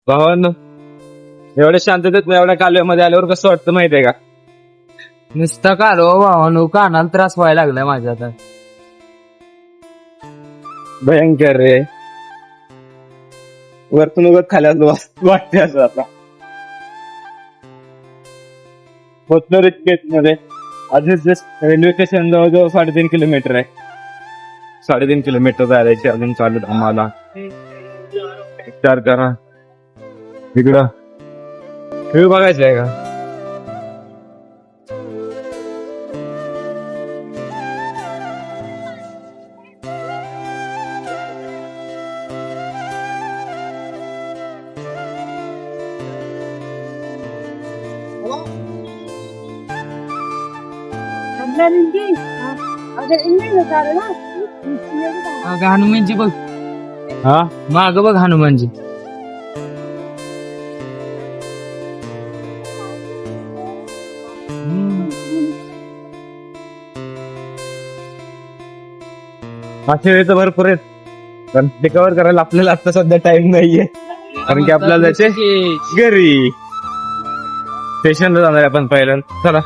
भावांनो, एवढ्या शांततेत एवढ्या कालव्यामध्ये आल्यावर कसं वाटतं माहितीये का? नुसतं कालो भावानो, कानाला त्रास व्हायला लागलाय माझ्या आता. भयंकर रे. वरतून उगत खाली वाटते असं आता. होतनर मध्ये आधीच रेल्वे स्टेशन जवळजवळ 3.5 किलोमीटर आहे. 3.5 किलोमीटर जायचे अजून चालू आम्हाला. विचार करा, इकडं व्ह्यू बघायचं आहे का? हनुमानजी बघ, हा माग बघ हनुमानजी. मागच्या वेळी तर भरपूर आहेत, पण ते कव्हर करायला आपल्याला आता सध्या टाइम नाहीये, कारण की आपल्याला जायचे घरी. स्टेशनला जाणार आहे आपण पहिल्यांदा. चला.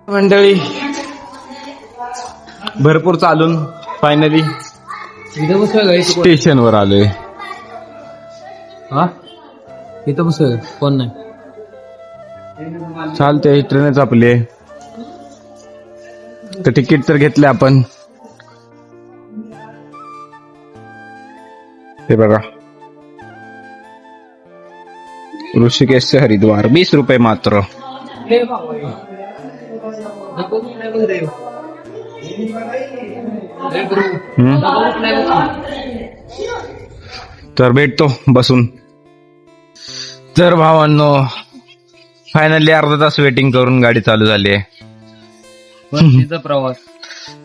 मंडळी, भरपूर चालून फायनली इथं बसलोय स्टेशनवर आलोय. हा, इथं बसलोय, कोण नाही. चालते, ट्रेनच आपली आहे. तर तिकीट तर घेतले आपण. हे बघा, ऋषिकेश से हरिद्वार 20 रुपये मात्र. तर भेटतो बसून. तर भावांनो, फायनली अर्धा तास वेटिंग करून गाडी चालू झाली आहे.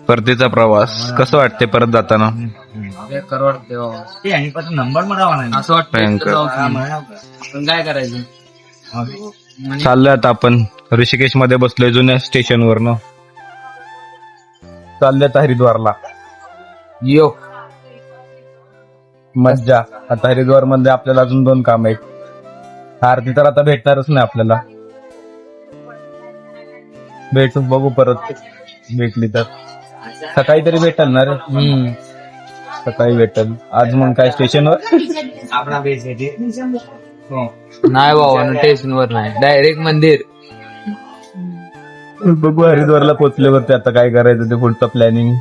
परतीचा प्रवास कसं वाटते परत जाताना? नंबर मला असं वाटतं. पण काय करायचं? चाललोय आता आपण ऋषिकेश मध्ये बसलोय जुन्या स्टेशनवरनं. चाललोय आता हरिद्वारला. यो, मज्जा. आता हरिद्वार मध्ये आपल्याला अजून 2 काम आहेत. आरती तर आता भेटणारच नाही आपल्याला. भेटू, बघू परत भेटली तर. सकाळी तरी भेटल ना रे. सकाळी भेटल. आज मग काय स्टेशनवर? नाही बाबा, स्टेशनवर नाही, डायरेक्ट मंदिर. बघू हरिद्वारला पोहोचल्यावरती आता काय करायचं ते पुढचं प्लॅनिंग.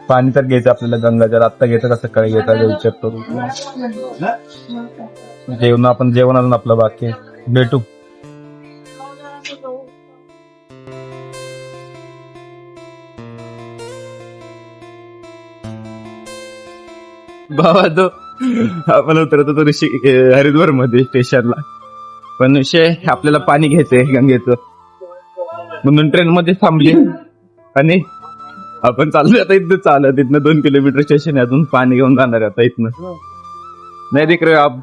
पाणी तर घ्यायचं आपल्याला गंगाजल. आत्ता घ्यायचं का सकाळी घ्यायचा विचार करू. जेवण अजून आपलं बाकी आहे. भेटू. बाबा, तो आपण उतरतो तो हरिद्वार मध्ये स्टेशनला. पण विषय आपल्याला पाणी घ्यायचंय गंगेचं, म्हणून ट्रेन मध्ये थांबली आणि आपण चाललोय आता इथनं चालत. इथनं 2 किलोमीटर स्टेशन आहे, अजून पाणी घेऊन जाणार आहे आता इथनं. नाही दिख रहे आप?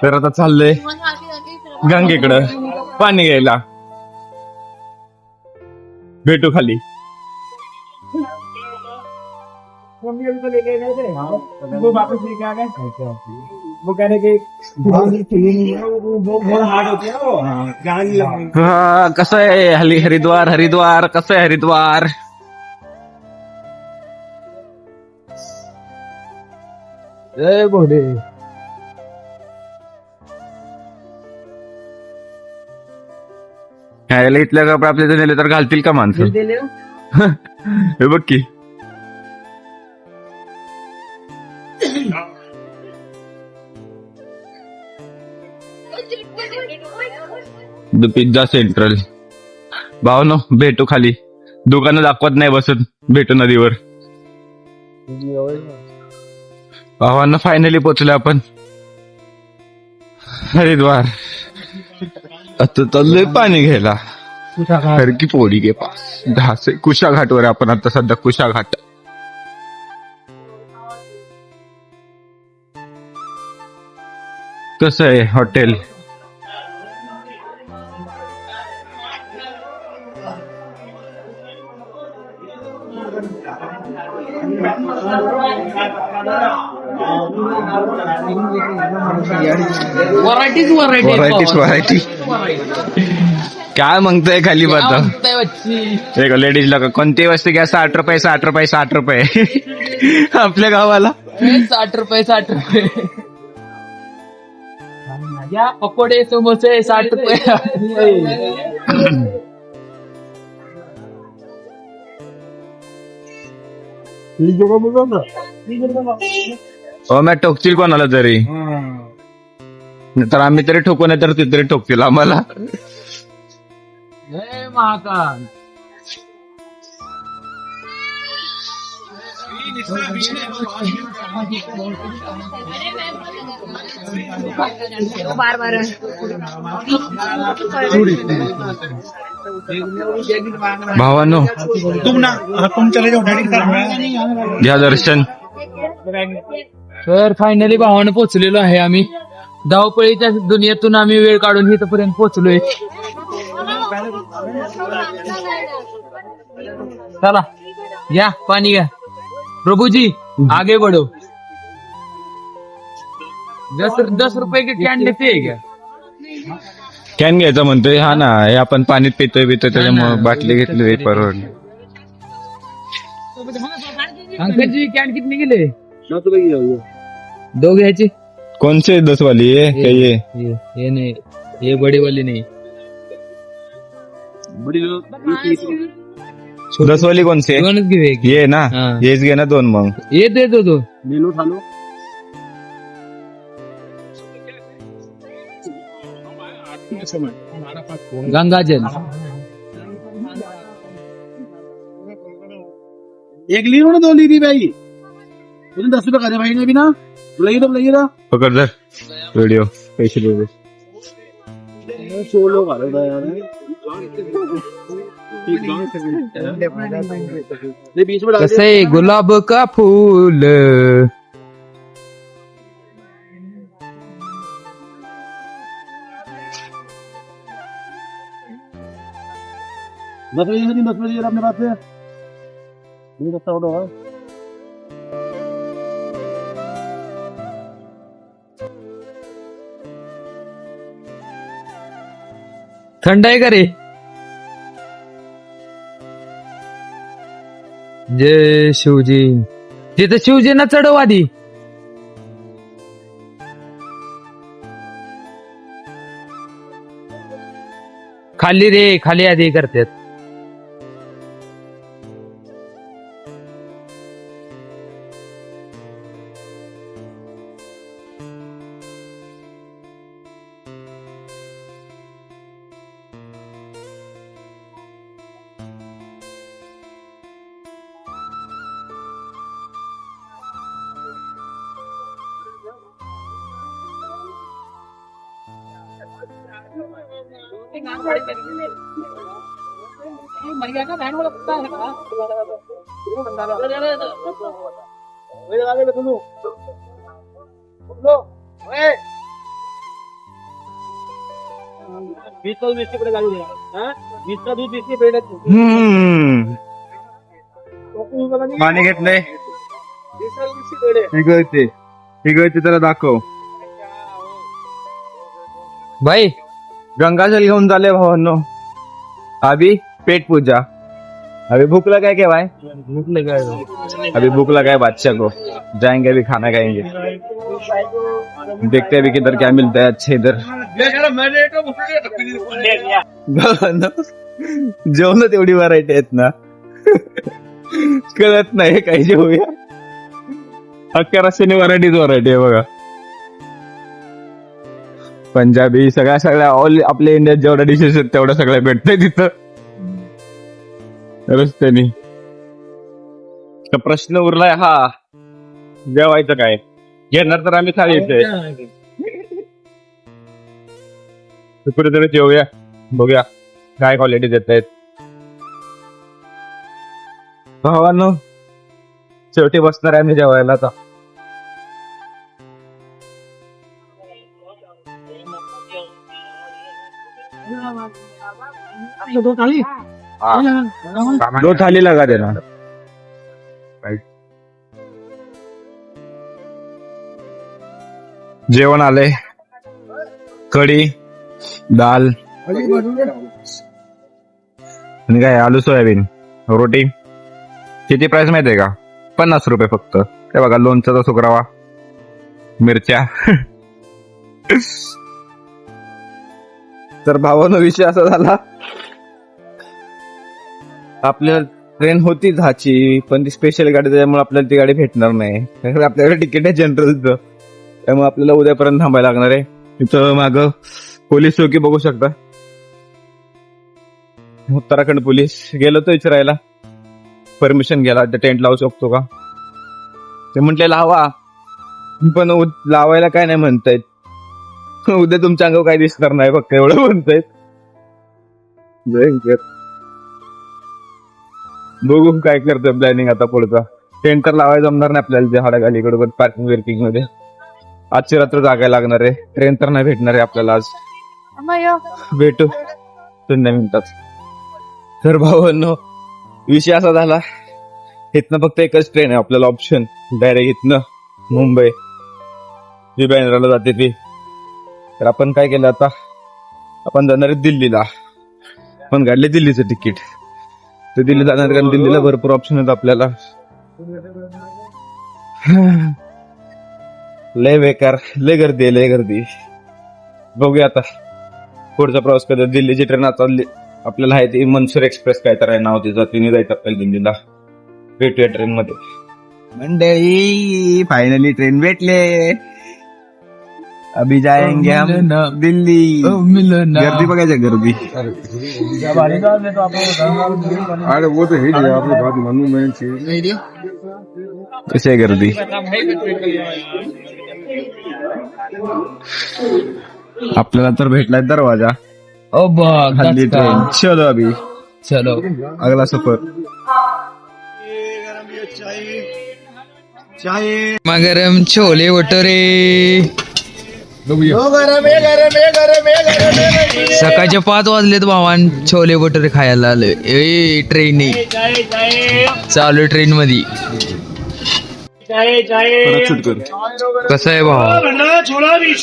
तर आता चाललोय गंगेकडं पाणी घ्यायला. भेटू खाली. कसं आहे हरिद्वार? हरिद्वार कसं आहे हरिद्वार? जय भोले. ह्याला इथल्या कपडे आपल्या नेले तर घालतील का माणसं? हे बघ की. The pizza central. भावनो भेटू खाली. दुकानं दाखवत नाही बसत, भेटू नदीवर. भावांना फायनली पोचलो आपण हरिद्वार. आता चाललोय पाणी घ्यायला हर की पोडी के पास. कुशा घाटवर आपण आता सध्या कुशा घाट. कसं आहे हॉटेल? व्हरायटी काय म्हणतोय खाली बता. लेडीजला कोणती वस्तू घ्या 60 रुपये 60 रुपये 60 रुपये. आपल्या गावाला 60 रुपये 60 रुपये. या पकोडे समोसे 60 रुपये. हो मॅ ठोकतील कोणाला तरी, तर आम्ही तरी ठोकू नाही तर ते तरी ठोकतील आम्हाला. महाकाल भावानो घ्या दर्शन. तर फायनली भावानं पोहोचलेलो आहे आम्ही. धावपळीच्या दुनियेतून आम्ही वेळ काढून इथपर्यंत पोहोचलोय. चला घ्या पाणी घ्या. प्रभुजी आगे बढ़ो. 10 रुपये के कॅन देते घ्या. कॅन घ्यायचं म्हणतोय. हा ना, हे आपण पाणी पितोय त्याच्यामुळे बाटली घेतली परवडली. अंकल जी कॅन कितने गेले? 2 घ्यायची. कौन से 10 वाली ये नहीं, ये बड़ी वाली नहीं. 10 वाली कौन सी? 2च घेऊ. ये ना, हाँ. येच घे ना 2 मग. ये दे दो 2. गंगाजल 1 ली ना 2 ली थी भाई. तुझे 10 रुपए करे भाई ने भी ना. बुलाइए ना. पकड़ दर वीडियो पैसे दे दे. लोग आ रहे थे यार. ये बीच में डाल कसे गुलाब का फूल. दस बजे अपने पास से होगा. थंड आहे का रे? जय शिवजी. तिथं शिवजींना चढव आधी. खाली रे, खाली आधी करतात. पाणी घेतलंय. गळते त्याला दाखव. भाई गंगाजल घेऊन झाले भावांनो. अभी पेट पूजा. अभी भूख लगा है क्या भाई? अभी भूख लगा है बादशाह को. जाएंगे अभी खाना खाएंगे. देखते हैं अभी किधर क्या मिलता है अच्छे इधर. जेवण तेवढी व्हरायटी आहेत ना, कळत नाही काही जेवूया. अख्ख्या रस्त्याने व्हरायटी आहे बघा. पंजाबी सगळ्या ऑल आपल्या इंडियात जेवढ्या डिशेस आहेत तेवढ्या सगळ्या भेटतंय तिथं. रस्त्याने. तर प्रश्न उरलाय हा, जेवायचं काय? घेणार तर आम्ही थाळी येतोय. कुठेतरी जेवूया, बघूया काय क्वालिटी देत आहेत. भावांनो, शेवटी बसणार आहे आम्ही जेवायला आता. दो थाली लगा देना. जेवण आलंय, कढी, दाल आणि काय आलू सोयाबीन रोटी. किती प्राइस माहितीये का? 50 रुपये फक्त. ते बघा, लोणचाचा सुकरावा, मिरच्या. तर भावानो, विषय असा झाला, आपल्याला ट्रेन होती दहाची, पण ती स्पेशल गाडी त्याच्यामुळे आपल्याला ती गाडी भेटणार नाही. आपल्याकडे तिकीट आहे जनरलचं, त्यामुळे आपल्याला उद्यापर्यंत थांबायला लागणार आहे. तिथं माग पोलीस चौकी बघू शकता, उत्तराखंड पोलीस. गेलो तो विचारायला, परमिशन घ्यायला, टेंट लावू शकतो का? ते म्हटले लावा, पण लावायला काय नाही म्हणतायत. उद्या तुमच्या अंगावर काय दिसणार नाही, फक्त एवढं म्हणतायत. बघू काय करतोय प्लॅनिंग आता पुढचा. टेंट तर लावायला जमणार नाही आपल्याला, ते हाडागालीकडे पार्किंग विर्किंग मध्ये. आजची रात्र जागायला लागणार आहे, ट्रेन तर नाही भेटणार आहे आपल्याला आज. भेटू 2 मिनिटात. तर भावांनो, विषय असा झाला, इथनं फक्त एकच ट्रेन आहे आपल्याला ऑप्शन, डायरेक्ट इथनं मुंबई जी बँड्राला जाते ती. तर आपण काय केलं आता, आपण जाणार आहे दिल्लीला. पण काढले दिल्लीचं तिकीट. तर दिल्ली जाणार, कारण दिल्लीला भरपूर ऑप्शन आहेत आपल्याला. लय बेकार, लय गर्दी आहे, लय गर्दी. बघूया आता पुढचा प्रवास करत. दिल्लीची ट्रेन आता आपल्याला आहे ती मनसूर एक्सप्रेस काय तर आहे नाव तिचं, तिने जायचं आपल्याला दिल्लीला. भेटूया ट्रेन मध्ये. मंडळी, फायनली ट्रेन भेटले. अभी जाएंगे हम दिल्ली. गर्दी बघायच्या, गर्दी. अरे वो तो है जी, आपने बात मानू मैं चाहिए. कशी आहे गर्दी? आपल्याला तर भेटलाय दरवाजा. ओ बघ, हल्ली ट्रेन. चलो अभी, चलो अगला सफर. गरम छोले भटुरे. सकाळचे 5 वाजलेत भावान, छोले भटुरे खायला आलोय. ए ट्रेन चालू, ट्रेन मध्ये. कसं आहे भावा? मस्त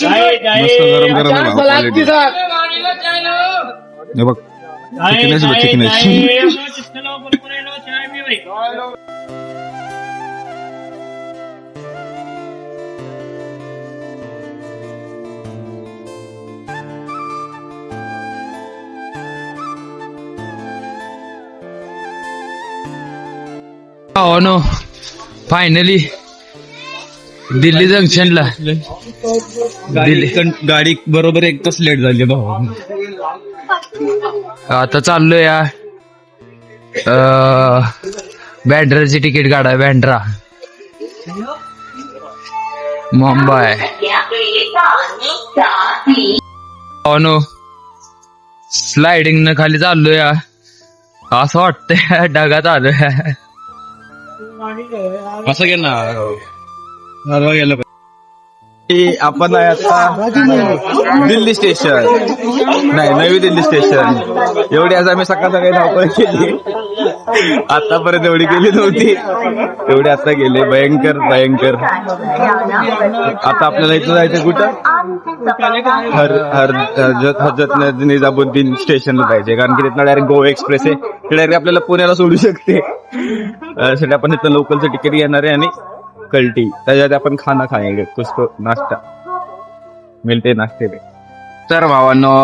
गरम गरम आहे भावा, quality. हे बघ, चिकनेस बघ, चिकनेस. हो नो, फायनली दिल्ली जंक्शनला. गाडी बरोबर 1 तास लेट झाली भावा. आता चाललोय या बँड्राची तिकीट काढाय. बँड्रा मुंबई. हो नो, स्लायडिंग न खाली चाललोय या. असं वाटतंय ढगात आलोय. असं घे ना, गेलं आपण आहे आता दिल्ली स्टेशन, नाही नवी दिल्ली स्टेशन. एवढी आज आम्ही सकाळ सकाळी धावपळ केली, आतापर्यंत एवढी केली नव्हती, एवढी आता गेले. भयंकर भयंकर. आता आपल्याला इथं जायचं कुठं? हजरत निजामुद्दीन स्टेशनला जायचे, कारण की तिथं डायरेक्ट गोवा एक्सप्रेस आहे, ते डायरेक्ट आपल्याला पुण्याला सोडू शकते. त्यासाठी आपण इथं लोकलचं तिकीट घेणार आहे आणि कल्टी, त्याच्यात आपण खाना खाएंगे, कुछ तो नाश्ता मिळते नाश्ते में. तर भावांनो,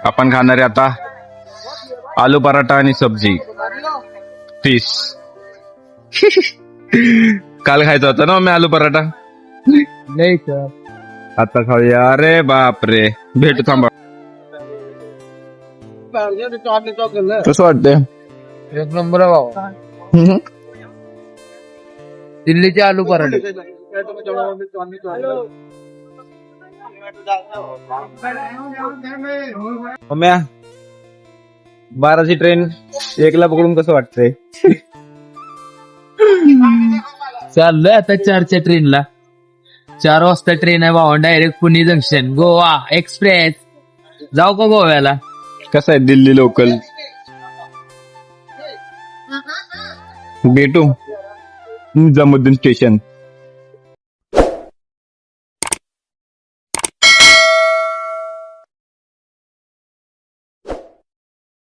आपण खाणार आहे आता आलू पराठा आणि सब्जी, फिश. काल खायचा होता ना मी आलू पराठा, नाही का? आता खाऊया. अरे बाप रे, भेटू, थांबा. कसं वाटतंय? एक नंबर आहे भावा. दिल्लीचे आलू पराठे. मम्या 12ची ट्रेन 1ला पकडून कसं वाटतंय? चाललोय आता 4च्या ट्रेनला. 4 वाजता ट्रेन आहे भावा, direct Pune junction Goa express. जाऊ का गोव्याला? कसं आहे दिल्ली लोकल? भेटू निजामुद्दीन स्टेशन.